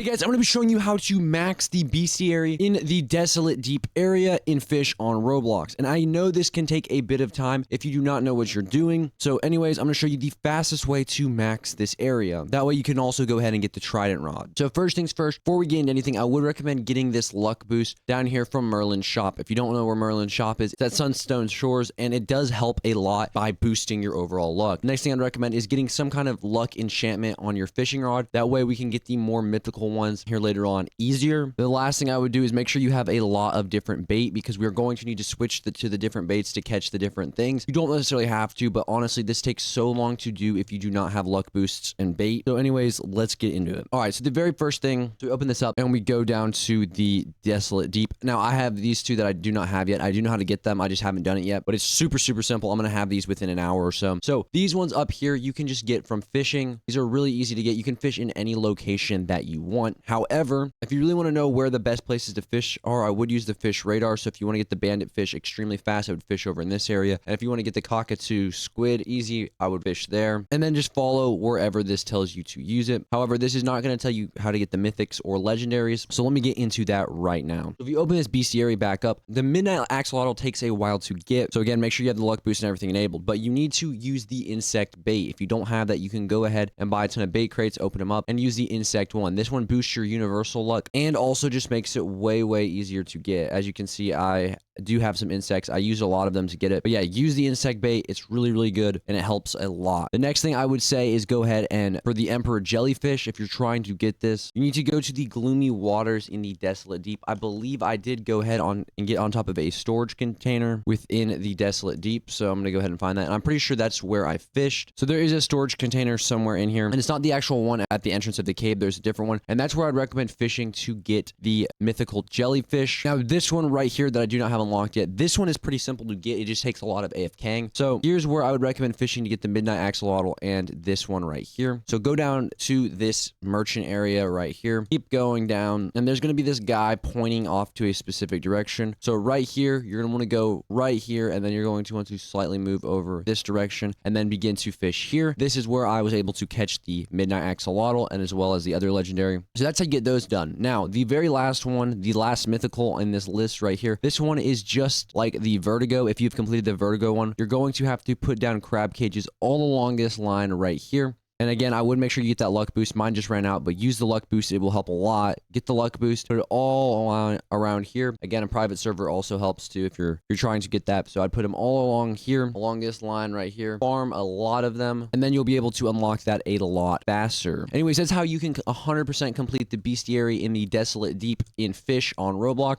guys, I'm going to be showing you how to max the bestiary in the Desolate Deep area in Fisch on Roblox. And I know this can take a bit of time if you do not know what you're doing. So anyways, I'm going to show you the fastest way to max this area. That way you can also go ahead and get the trident rod. So first things first, before we get into anything, I would recommend getting this luck boost down here from Merlin's shop. If you don't know where Merlin's shop is, it's at Sunstone Shores, and it does help a lot by boosting your overall luck. Next thing I'd recommend is getting some kind of luck enchantment on your fishing rod. That way we can get the more mythical ones here later on easier. The last thing I would do is make sure you have a lot of different bait, because we're going to need to switch to the different baits to catch the different things. You don't necessarily have to, but honestly, this takes so long to do if you do not have luck boosts and bait. So anyways, let's get into it. All right, so the very first thing, so we open this up and we go down to the Desolate Deep. Now I have these two that I do not have yet. I do know how to get them. I just haven't done it yet, but it's super simple. I'm going to have these within an hour or so. So these ones up here, you can just get from fishing. These are really easy to get. You can fish in any location that you want. However, if you really want to know where the best places to fish are, I would use the fish radar. So if you want to get the bandit fish extremely fast, I would fish over in this area. And if you want to get the cockatoo squid easy, I would fish there. And then just follow wherever this tells you to use it. However, this is not going to tell you how to get the mythics or legendaries. So let me get into that right now. So if you open this bestiary back up, the midnight axolotl takes a while to get. So again, make sure you have the luck boost and everything enabled, but you need to use the insect bait. If you don't have that, you can go ahead and buy a ton of bait crates, open them up, and use the insect one. This one boosts your universal luck and also just makes it way easier to get. As you can see, I do have some insects. I use a lot of them to get it, but yeah, use the insect bait. It's really good and it helps a lot. The next thing I would say is go ahead and for the emperor jellyfish, if you're trying to get this, you need to go to the gloomy waters in the Desolate Deep. I believe I did go ahead and get on top of a storage container within the Desolate Deep, so I'm gonna go ahead and find that, and I'm pretty sure that's where I fished. So there is a storage container somewhere in here, and it's not the actual one at the entrance of the cave. There's a different one, and that's where I'd recommend fishing to get the mythical jellyfish. Now this one right here that I do not have unlocked yet, this one is pretty simple to get. It just takes a lot of AFKing. So here's where I would recommend fishing to get the midnight axolotl and this one right here. So go down to this merchant area right here, keep going down, and there's going to be this guy pointing off to a specific direction. So right here, you're going to want to go right here, and then you're going to want to slightly move over this direction and then begin to fish here. This is where I was able to catch the midnight axolotl and as well as the other legendary. So that's how you get those done. Now the very last one, the last mythical in this list right here, this one is just like the vertigo. If you've completed the vertigo one, you're going to have to put down crab cages all along this line right here. And again, I would make sure you get that luck boost. Mine just ran out, but use the luck boost. It will help a lot. Get the luck boost, put it all around here. Again, a private server also helps too if you're trying to get that. So I'd put them all along here, along this line right here. Farm a lot of them, and then you'll be able to unlock that a lot faster. Anyways, that's how you can 100% complete the bestiary in the Desolate Deep in Fisch on Roblox.